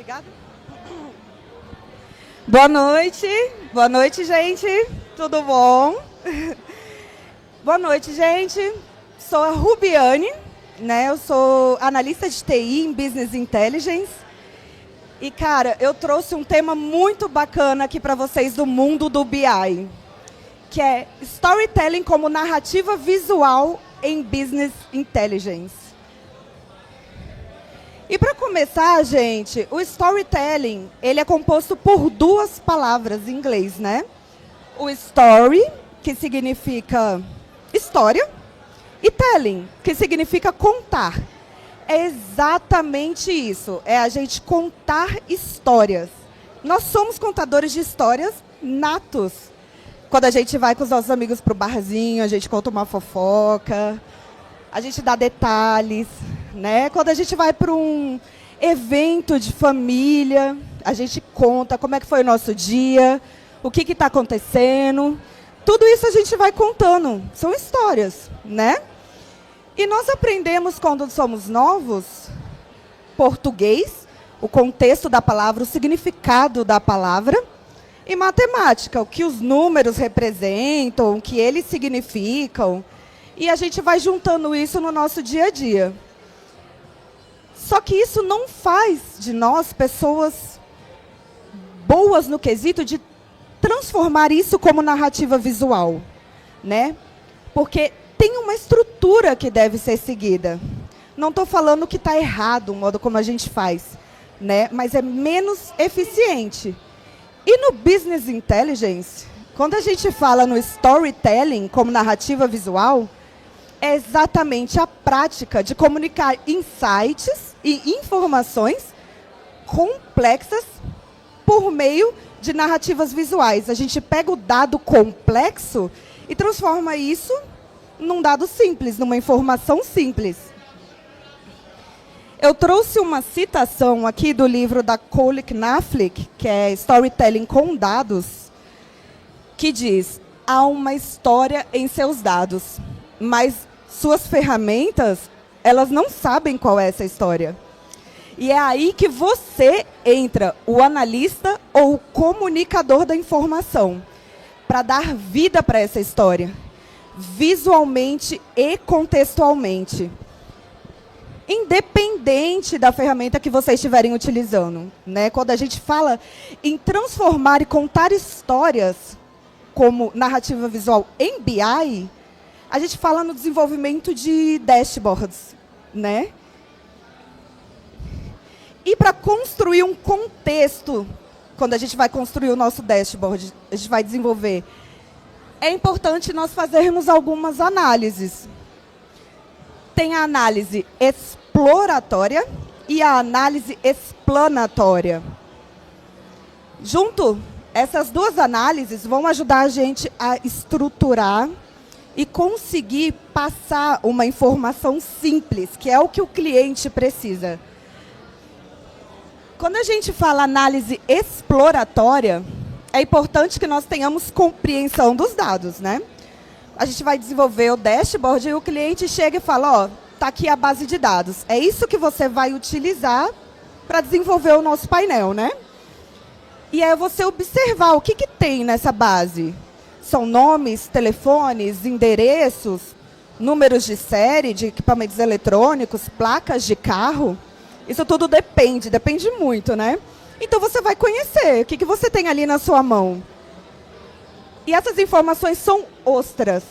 Obrigada. Boa noite, gente. Tudo bom? Boa noite, gente. Sou a Rubiane, né? Eu sou analista de TI em Business Intelligence. E, cara, eu trouxe um tema muito bacana aqui para vocês do mundo do BI, que é Storytelling como narrativa visual em Business Intelligence. E para começar, gente, o storytelling, ele é composto por duas palavras em inglês, né? O story, que significa história, e telling, que significa contar. É exatamente isso, é a gente contar histórias. Nós somos contadores de histórias natos. Quando a gente vai com os nossos amigos para o barzinho, a gente conta uma fofoca, a gente dá detalhes, né? Quando a gente vai para um evento de família, a gente conta como é que foi o nosso dia, o que está acontecendo. Tudo isso a gente vai contando, são histórias, né? E nós aprendemos, quando somos novos, português, o contexto da palavra, o significado da palavra, e matemática, o que os números representam, o que eles significam, e a gente vai juntando isso no nosso dia a dia. Só que isso não faz de nós pessoas boas no quesito de transformar isso como narrativa visual, né? Porque tem uma estrutura que deve ser seguida. Não estou falando que está errado o modo como a gente faz, né? Mas é menos eficiente. E no Business Intelligence, quando a gente fala no storytelling como narrativa visual, é exatamente a prática de comunicar insights e informações complexas por meio de narrativas visuais. A gente pega o dado complexo e transforma isso num dado simples, numa informação simples. Eu trouxe uma citação aqui do livro da Cole Knaflic, que é Storytelling com Dados, que diz: há uma história em seus dados, mas suas ferramentas, elas não sabem qual é essa história. E é aí que você entra, o analista ou o comunicador da informação, para dar vida para essa história, visualmente e contextualmente, independente da ferramenta que vocês estiverem utilizando, né? Quando a gente fala em transformar e contar histórias como narrativa visual em BI, a gente fala no desenvolvimento de dashboards, né? E para construir um contexto, quando a gente vai construir o nosso dashboard, a gente vai desenvolver, é importante nós fazermos algumas análises. Tem a análise exploratória e a análise explanatória. Junto, essas duas análises vão ajudar a gente a estruturar e conseguir passar uma informação simples, que é o que o cliente precisa. Quando a gente fala análise exploratória, é importante que nós tenhamos compreensão dos dados, né? A gente vai desenvolver o dashboard e o cliente chega e fala: ó, está aqui a base de dados. É isso que você vai utilizar para desenvolver o nosso painel, né? E aí você observar o que tem nessa base. São nomes, telefones, endereços, números de série de equipamentos eletrônicos, placas de carro. Isso tudo depende muito, né? Então você vai conhecer o que você tem ali na sua mão. E essas informações são ostras.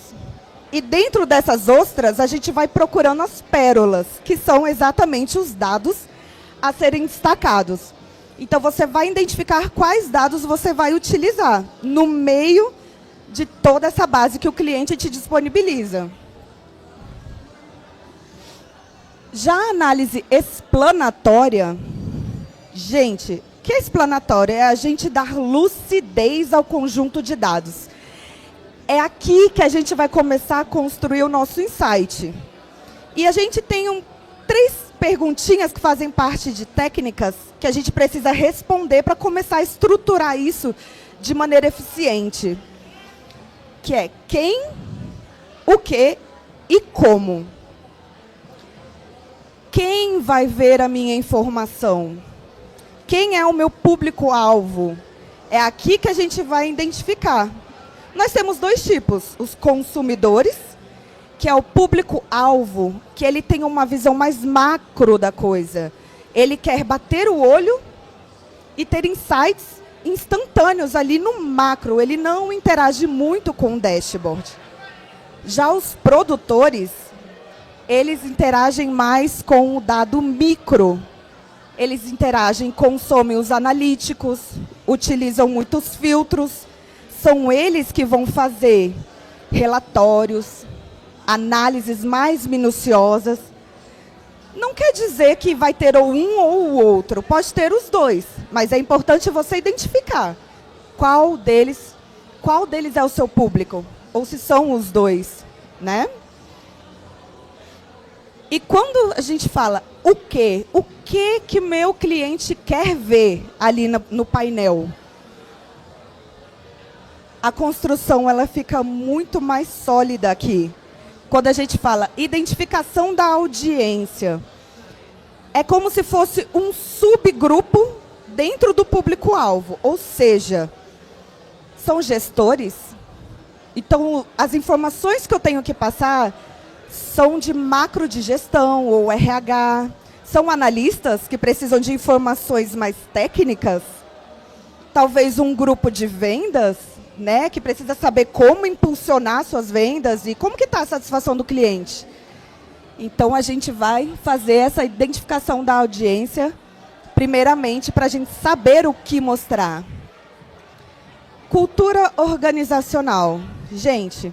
E dentro dessas ostras, a gente vai procurando as pérolas, que são exatamente os dados a serem destacados. Então você vai identificar quais dados você vai utilizar no meio de toda essa base que o cliente te disponibiliza. Já a análise explanatória, gente, o que é explanatória? É a gente dar lucidez ao conjunto de dados. É aqui que a gente vai começar a construir o nosso insight. E a gente tem 3 perguntinhas que fazem parte de técnicas que a gente precisa responder para começar a estruturar isso de maneira eficiente. Que é quem, o que e como. Quem vai ver a minha informação? Quem é o meu público-alvo? É aqui que a gente vai identificar. Nós temos dois tipos, os consumidores, que é o público-alvo, que ele tem uma visão mais macro da coisa. Ele quer bater o olho e ter insights instantâneos ali no macro. Ele não interage muito com o dashboard. Já os produtores, eles interagem mais com o dado micro. Eles interagem, consomem os analíticos, utilizam muitos filtros. São eles que vão fazer relatórios, análises mais minuciosas. Não quer dizer que vai ter ou um ou o outro, pode ter os dois, mas é importante você identificar qual deles é o seu público, ou se são os dois, né? E quando a gente fala o que meu cliente quer ver ali no painel, a construção ela fica muito mais sólida aqui. Quando a gente fala identificação da audiência, é como se fosse um subgrupo dentro do público-alvo, ou seja, são gestores. Então, as informações que eu tenho que passar são de macro de gestão ou RH, são analistas que precisam de informações mais técnicas, talvez um grupo de vendas, né, que precisa saber como impulsionar suas vendas e como que está a satisfação do cliente. Então, a gente vai fazer essa identificação da audiência, primeiramente, para a gente saber o que mostrar. Cultura organizacional. Gente,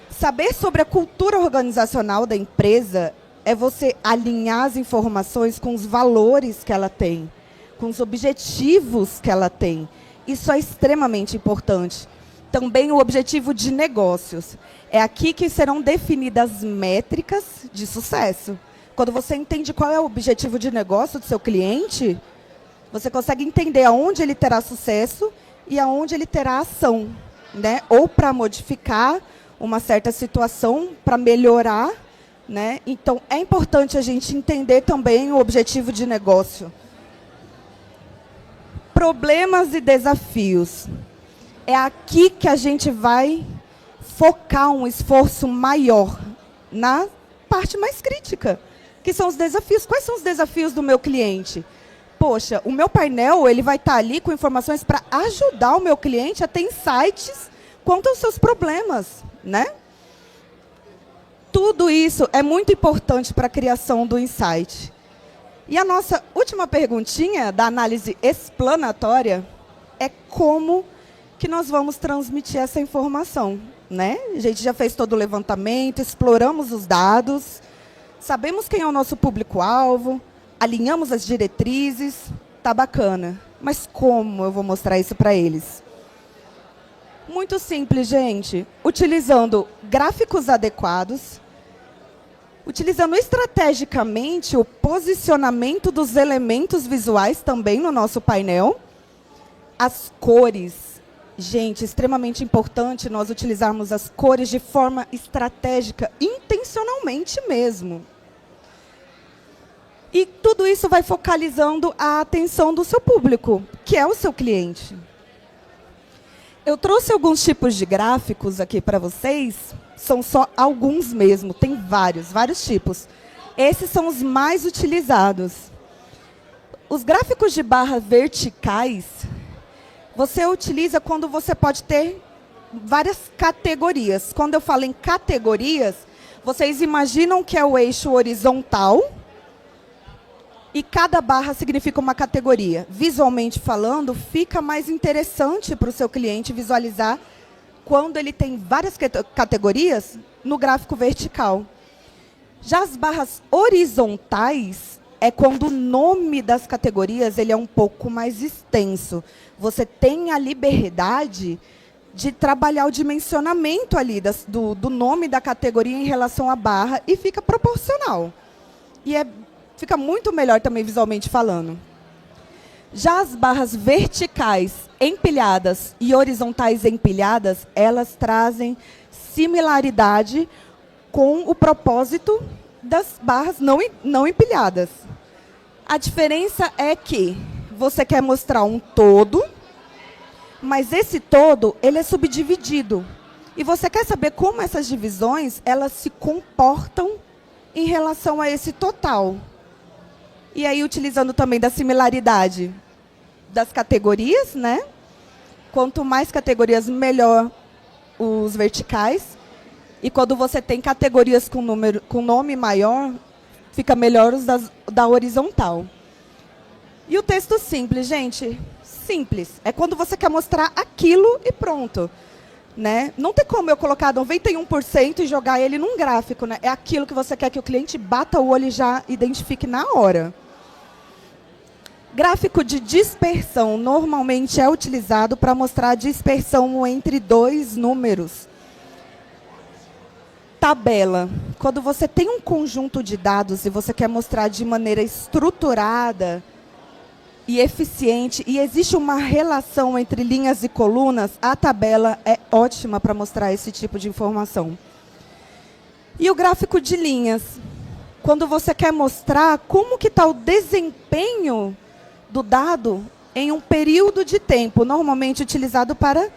saber sobre a cultura organizacional da empresa é você alinhar as informações com os valores que ela tem, com os objetivos que ela tem. Isso é extremamente importante. Também o objetivo de negócios. É aqui que serão definidas métricas de sucesso. Quando você entende qual é o objetivo de negócio do seu cliente, você consegue entender aonde ele terá sucesso e aonde ele terá ação, né? Ou para modificar uma certa situação, para melhorar, né? Então, é importante a gente entender também o objetivo de negócio. Problemas e desafios. É aqui que a gente vai focar um esforço maior na parte mais crítica, que são os desafios. Quais são os desafios do meu cliente? Poxa, o meu painel ele vai estar ali com informações para ajudar o meu cliente a ter insights quanto aos seus problemas, né? Tudo isso é muito importante para a criação do insight. E a nossa última perguntinha da análise explanatória é como que nós vamos transmitir essa informação, né? A gente já fez todo o levantamento, exploramos os dados, sabemos quem é o nosso público-alvo, alinhamos as diretrizes, tá bacana. Mas como eu vou mostrar isso para eles? Muito simples, gente. Utilizando gráficos adequados, utilizando estrategicamente o posicionamento dos elementos visuais também no nosso painel, as cores. Gente, extremamente importante nós utilizarmos as cores de forma estratégica, intencionalmente mesmo. E tudo isso vai focalizando a atenção do seu público, que é o seu cliente. Eu trouxe alguns tipos de gráficos aqui para vocês, são só alguns mesmo, tem vários tipos. Esses são os mais utilizados. Os gráficos de barras verticais, você utiliza quando você pode ter várias categorias. Quando eu falo em categorias, vocês imaginam que é o eixo horizontal e cada barra significa uma categoria. Visualmente falando, fica mais interessante para o seu cliente visualizar quando ele tem várias categorias no gráfico vertical. Já as barras horizontais é quando o nome das categorias ele é um pouco mais extenso. Você tem a liberdade de trabalhar o dimensionamento ali do nome da categoria em relação à barra e fica proporcional. E fica muito melhor também visualmente falando. Já as barras verticais empilhadas e horizontais empilhadas, elas trazem similaridade com o propósito das barras não empilhadas. A diferença é que você quer mostrar um todo, mas esse todo, ele é subdividido. E você quer saber como essas divisões, elas se comportam em relação a esse total. E aí, utilizando também da similaridade das categorias, né? Quanto mais categorias, melhor os verticais. E quando você tem categorias com nome maior, fica melhor os da horizontal. E o texto simples, gente, simples. É quando você quer mostrar aquilo e pronto. Né? Não tem como eu colocar 91% e jogar ele num gráfico. Né? É aquilo que você quer que o cliente bata o olho e já identifique na hora. Gráfico de dispersão normalmente é utilizado para mostrar a dispersão entre dois números. Tabela. Quando você tem um conjunto de dados e você quer mostrar de maneira estruturada e eficiente, e existe uma relação entre linhas e colunas, a tabela é ótima para mostrar esse tipo de informação. E o gráfico de linhas, quando você quer mostrar como que está o desempenho do dado em um período de tempo, normalmente utilizado para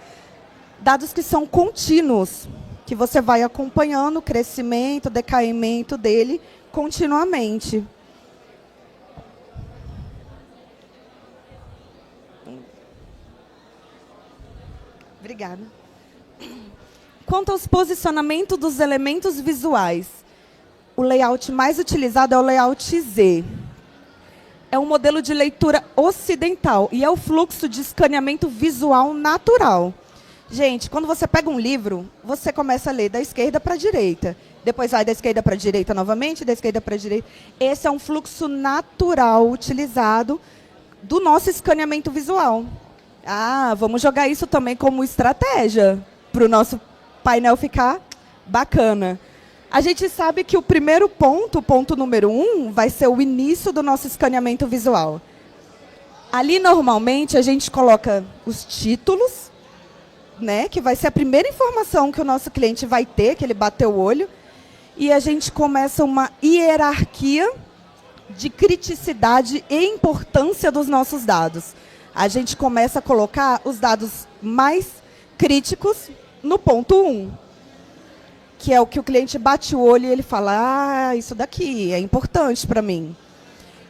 dados que são contínuos, que você vai acompanhando o crescimento, decaimento dele continuamente. Obrigada. Quanto aos posicionamentos dos elementos visuais, o layout mais utilizado é o layout Z. É um modelo de leitura ocidental e é o fluxo de escaneamento visual natural. Gente, quando você pega um livro, você começa a ler da esquerda para a direita. Depois vai da esquerda para a direita novamente, da esquerda para a direita. Esse é um fluxo natural utilizado do nosso escaneamento visual. Ah, vamos jogar isso também como estratégia para o nosso painel ficar bacana. A gente sabe que o primeiro ponto, o ponto número 1, vai ser o início do nosso escaneamento visual. Ali, normalmente, a gente coloca os títulos, né, que vai ser a primeira informação que o nosso cliente vai ter, que ele bateu o olho, e a gente começa uma hierarquia de criticidade e importância dos nossos dados. A gente começa a colocar os dados mais críticos no ponto 1, que é o que o cliente bate o olho e ele fala, ah, isso daqui é importante para mim.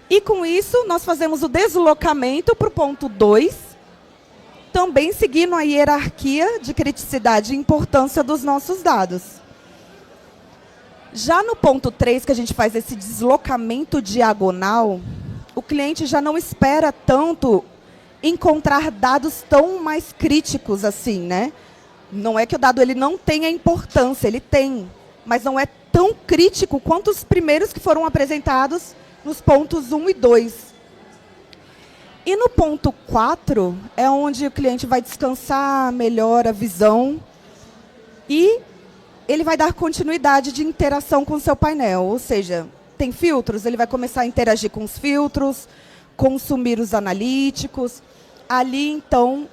E com isso, nós fazemos o deslocamento para o ponto 2, também seguindo a hierarquia de criticidade e importância dos nossos dados. Já no ponto 3, que a gente faz esse deslocamento diagonal, o cliente já não espera tanto encontrar dados tão mais críticos assim, né? Não é que o dado ele não tenha importância, ele tem, mas não é tão crítico quanto os primeiros que foram apresentados nos pontos 1 e 2. E no ponto 4 é onde o cliente vai descansar melhor a visão e ele vai dar continuidade de interação com o seu painel, ou seja, tem filtros, ele vai começar a interagir com os filtros, consumir os analíticos. Ali, então,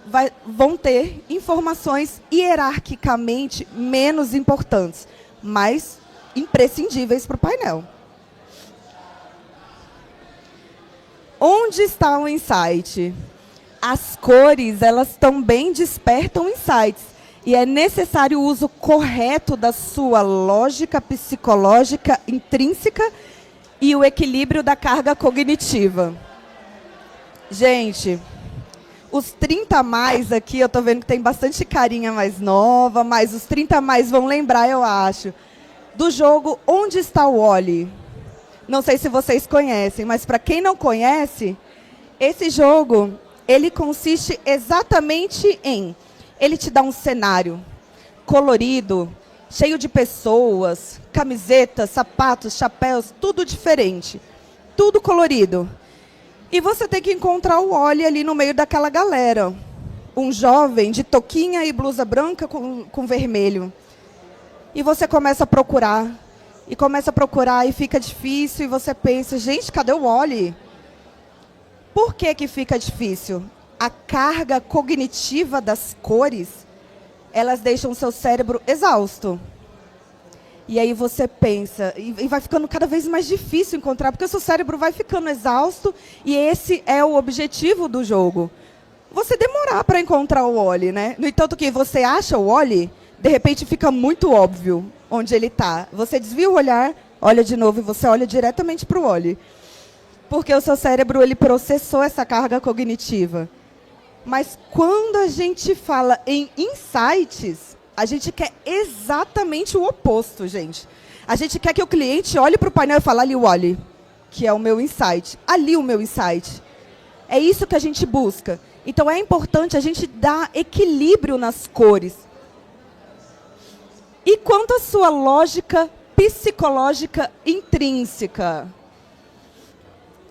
vão ter informações hierarquicamente menos importantes, mas imprescindíveis para o painel. Onde está o insight? As cores, elas também despertam insights. E é necessário o uso correto da sua lógica psicológica intrínseca e o equilíbrio da carga cognitiva. Gente, os 30 mais aqui, eu estou vendo que tem bastante carinha mais nova, mas os 30 mais vão lembrar, eu acho, do jogo Onde Está o Wally? Não sei se vocês conhecem, mas para quem não conhece, esse jogo, ele consiste exatamente em... Ele te dá um cenário colorido, cheio de pessoas, camisetas, sapatos, chapéus, tudo diferente, tudo colorido. E você tem que encontrar o Wally ali no meio daquela galera. Um jovem de touquinha e blusa branca com vermelho. E você começa a procurar. E começa a procurar e fica difícil. E você pensa, gente, cadê o Wally? Por que que fica difícil? A carga cognitiva das cores, elas deixam o seu cérebro exausto. E aí você pensa, e vai ficando cada vez mais difícil encontrar, porque o seu cérebro vai ficando exausto, e esse é o objetivo do jogo. Você demorar para encontrar o Wally, né? No entanto que você acha o Wally, de repente fica muito óbvio onde ele está. Você desvia o olhar, olha de novo e você olha diretamente para o Wally. Porque o seu cérebro ele processou essa carga cognitiva. Mas quando a gente fala em insights, a gente quer exatamente o oposto, gente. A gente quer que o cliente olhe para o painel e fale, ali o Wally, que é o meu insight. Ali o meu insight. É isso que a gente busca. Então, é importante a gente dar equilíbrio nas cores. E quanto à sua lógica psicológica intrínseca?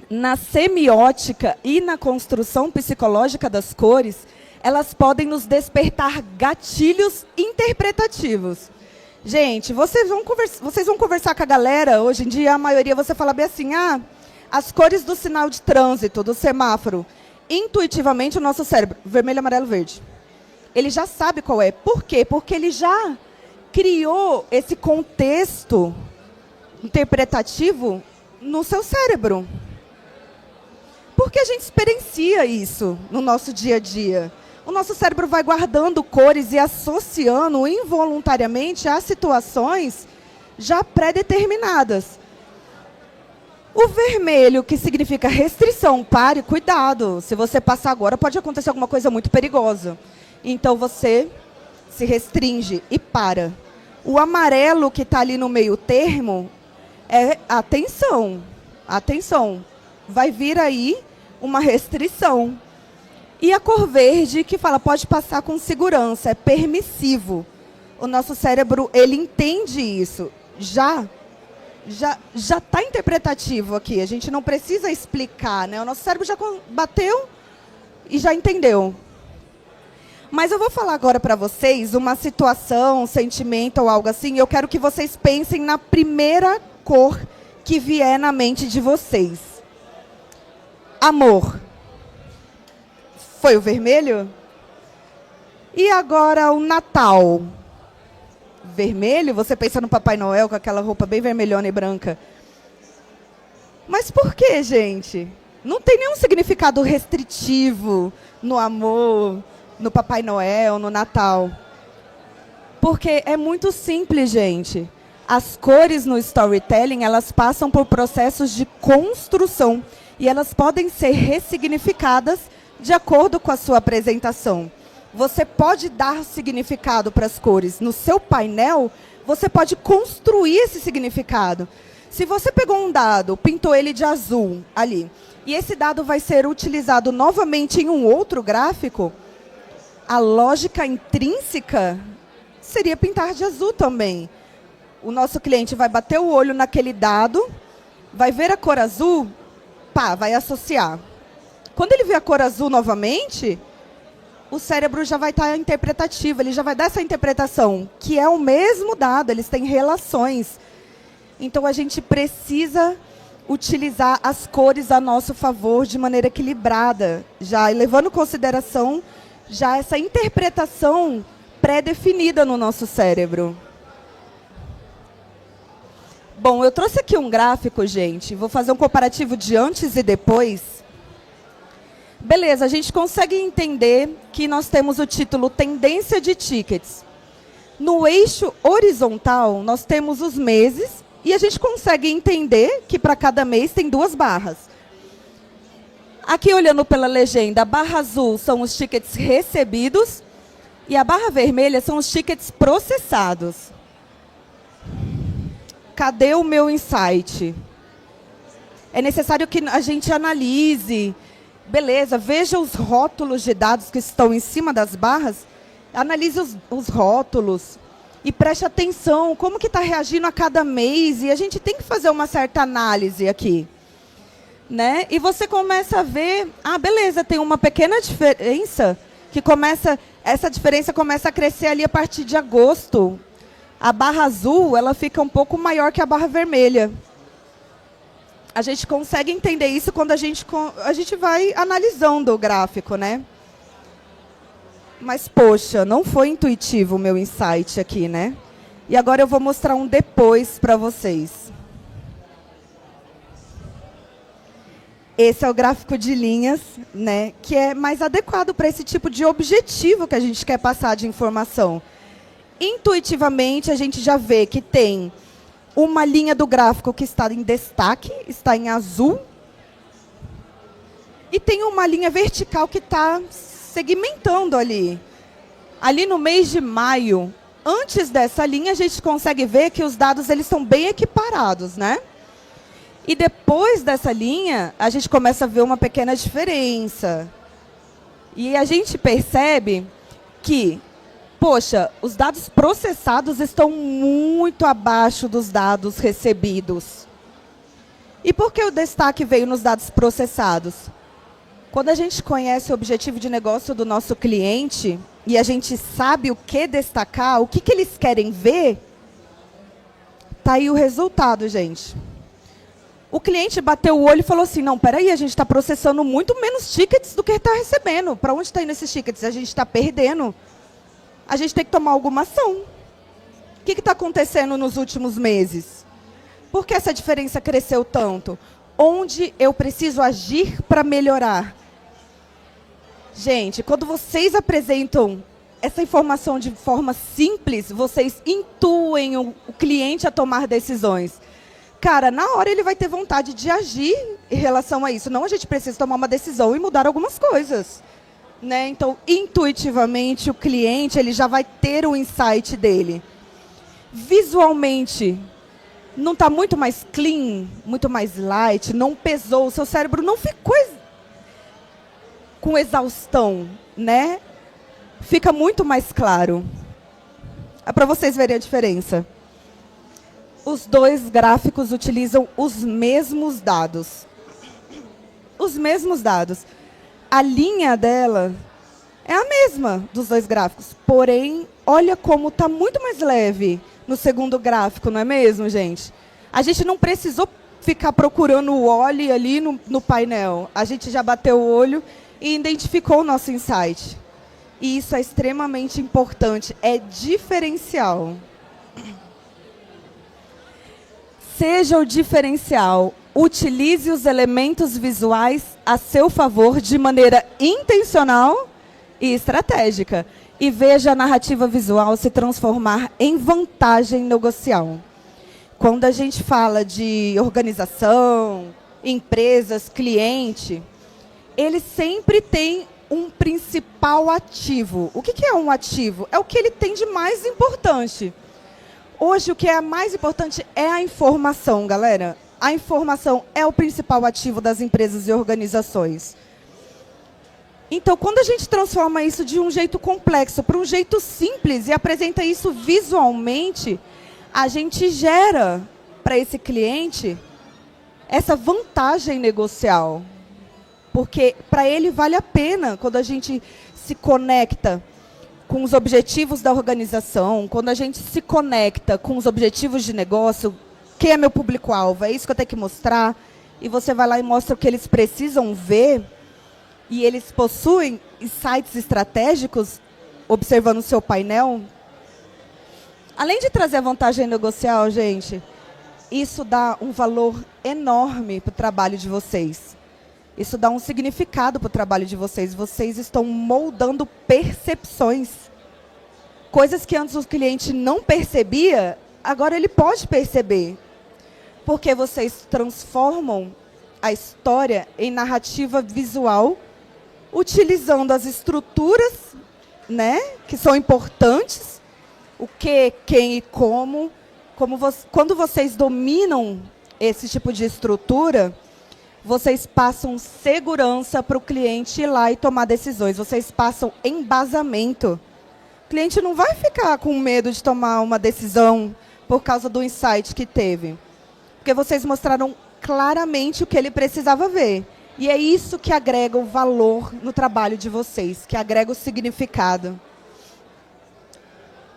Na semiótica e na construção psicológica das cores, elas podem nos despertar gatilhos interpretativos. Gente, vocês vão conversar com a galera, hoje em dia a maioria você fala bem assim, as cores do sinal de trânsito, do semáforo. Intuitivamente o nosso cérebro, vermelho, amarelo, verde. Ele já sabe qual é. Por quê? Porque ele já criou esse contexto interpretativo no seu cérebro. Porque a gente experiencia isso no nosso dia a dia. O nosso cérebro vai guardando cores e associando involuntariamente a situações já pré-determinadas. O vermelho, que significa restrição, pare, cuidado. Se você passar agora, pode acontecer alguma coisa muito perigosa. Então, você se restringe e para. O amarelo, que está ali no meio termo, é atenção, atenção. Vai vir aí uma restrição. E a cor verde, que fala, pode passar com segurança, é permissivo. O nosso cérebro, ele entende isso. Já está interpretativo aqui, a gente não precisa explicar, né? O nosso cérebro já bateu e já entendeu. Mas eu vou falar agora para vocês uma situação, um sentimento ou algo assim, e eu quero que vocês pensem na primeira cor que vier na mente de vocês. Amor. Foi o vermelho? E agora o Natal. Vermelho? Você pensa no Papai Noel com aquela roupa bem vermelhona e branca. Mas por que, gente? Não tem nenhum significado restritivo no amor, no Papai Noel, no Natal. Porque é muito simples, gente. As cores no storytelling, elas passam por processos de construção. E elas podem ser ressignificadas de acordo com a sua apresentação. Você pode dar significado para as cores. No seu painel, você pode construir esse significado. Se você pegou um dado, pintou ele de azul ali, e esse dado vai ser utilizado novamente em um outro gráfico, a lógica intrínseca seria pintar de azul também. O nosso cliente vai bater o olho naquele dado, vai ver a cor azul, pá, vai associar. Quando ele vê a cor azul novamente, o cérebro já vai estar interpretativo, ele já vai dar essa interpretação, que é o mesmo dado, eles têm relações. Então, a gente precisa utilizar as cores a nosso favor de maneira equilibrada, já levando em consideração já essa interpretação pré-definida no nosso cérebro. Bom, eu trouxe aqui um gráfico, gente, vou fazer um comparativo de antes e depois. Beleza, a gente consegue entender que nós temos o título Tendência de Tickets. No eixo horizontal, nós temos os meses e a gente consegue entender que para cada mês tem 2 barras. Aqui, olhando pela legenda, a barra azul são os tickets recebidos e a barra vermelha são os tickets processados. Cadê o meu insight? É necessário que a gente analise. Beleza, veja os rótulos de dados que estão em cima das barras, analise os rótulos e preste atenção como que está reagindo a cada mês. E a gente tem que fazer uma certa análise aqui, né? E você começa a ver, beleza, tem uma pequena diferença, essa diferença começa a crescer ali a partir de agosto. A barra azul, ela fica um pouco maior que a barra vermelha. A gente consegue entender isso quando a gente vai analisando o gráfico, né? Mas, poxa, não foi intuitivo o meu insight aqui, né? E agora eu vou mostrar um depois para vocês. Esse é o gráfico de linhas, né, que é mais adequado para esse tipo de objetivo que a gente quer passar de informação. Intuitivamente, a gente já vê que tem uma linha do gráfico que está em destaque, está em azul, e tem uma linha vertical que está segmentando ali. Ali no mês de maio, antes dessa linha, a gente consegue ver que os dados eles são bem equiparados, né? E depois dessa linha, a gente começa a ver uma pequena diferença. E a gente percebe que, poxa, os dados processados estão muito abaixo dos dados recebidos. E por que o destaque veio nos dados processados? Quando a gente conhece o objetivo de negócio do nosso cliente e a gente sabe o que destacar, o que eles querem ver, tá aí o resultado, gente. O cliente bateu o olho e falou assim, não, peraí, a gente está processando muito menos tickets do que está recebendo. Para onde está indo esses tickets? A gente está perdendo. A gente tem que tomar alguma ação. O que está acontecendo nos últimos meses? Por que essa diferença cresceu tanto? Onde eu preciso agir para melhorar? Gente, quando vocês apresentam essa informação de forma simples, vocês intuem o cliente a tomar decisões. Cara, na hora ele vai ter vontade de agir em relação a isso. Não, a gente precisa tomar uma decisão e mudar algumas coisas. Né? Então, intuitivamente, o cliente ele já vai ter o insight dele. Visualmente, não está muito mais clean, muito mais light, não pesou, o seu cérebro não ficou com exaustão, né? Fica muito mais claro. É para vocês verem a diferença. Os dois gráficos utilizam os mesmos dados. Os mesmos dados. A linha dela é a mesma dos dois gráficos. Porém, olha como está muito mais leve no segundo gráfico, não é mesmo, gente? A gente não precisou ficar procurando o óleo ali no painel. A gente já bateu o olho e identificou o nosso insight. E isso é extremamente importante. É diferencial. Seja o diferencial, utilize os elementos visuais a seu favor de maneira intencional e estratégica. E veja a narrativa visual se transformar em vantagem negocial. Quando a gente fala de organização, empresas, cliente, ele sempre tem um principal ativo. O que é um ativo? É o que ele tem de mais importante. Hoje, o que é mais importante é a informação, galera. A informação é o principal ativo das empresas e organizações. Então, quando a gente transforma isso de um jeito complexo para um jeito simples e apresenta isso visualmente, a gente gera para esse cliente essa vantagem negocial. Porque para ele vale a pena quando a gente se conecta com os objetivos da organização, quando a gente se conecta com os objetivos de negócio, quem é meu público-alvo? É isso que eu tenho que mostrar. E você vai lá e mostra o que eles precisam ver. E eles possuem insights estratégicos, observando o seu painel. Além de trazer a vantagem negocial, gente, isso dá um valor enorme para o trabalho de vocês. Isso dá um significado para o trabalho de vocês. Vocês estão moldando percepções. Coisas que antes o cliente não percebia, agora ele pode perceber. Porque vocês transformam a história em narrativa visual, utilizando as estruturas, né, que são importantes, o que, quem e como. Quando vocês dominam esse tipo de estrutura, vocês passam segurança para o cliente ir lá e tomar decisões. Vocês passam embasamento. O cliente não vai ficar com medo de tomar uma decisão por causa do insight que teve. Porque vocês mostraram claramente o que ele precisava ver. E é isso que agrega o valor no trabalho de vocês, que agrega o significado.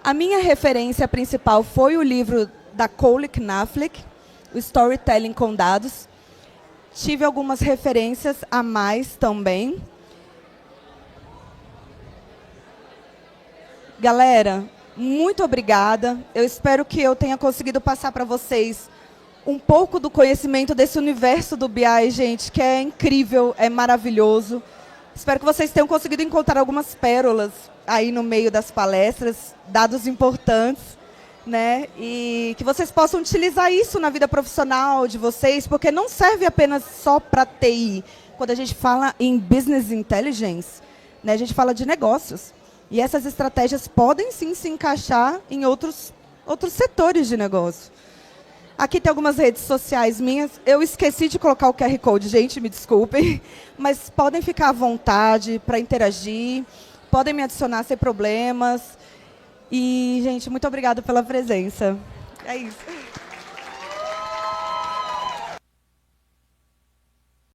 A minha referência principal foi o livro da Cole Knaflic, o Storytelling com Dados. Tive algumas referências a mais também. Galera, muito obrigada. Eu espero que eu tenha conseguido passar para vocês um pouco do conhecimento desse universo do BI, gente, que é incrível, é maravilhoso. Espero que vocês tenham conseguido encontrar algumas pérolas aí no meio das palestras, dados importantes, né? E que vocês possam utilizar isso na vida profissional de vocês, porque não serve apenas só para TI. Quando a gente fala em business intelligence, né, a gente fala de negócios. E essas estratégias podem sim se encaixar em outros setores de negócio. Aqui tem algumas redes sociais minhas. Eu esqueci de colocar o QR Code, gente, me desculpem. Mas podem ficar à vontade para interagir. Podem me adicionar sem problemas. E, gente, muito obrigada pela presença. É isso.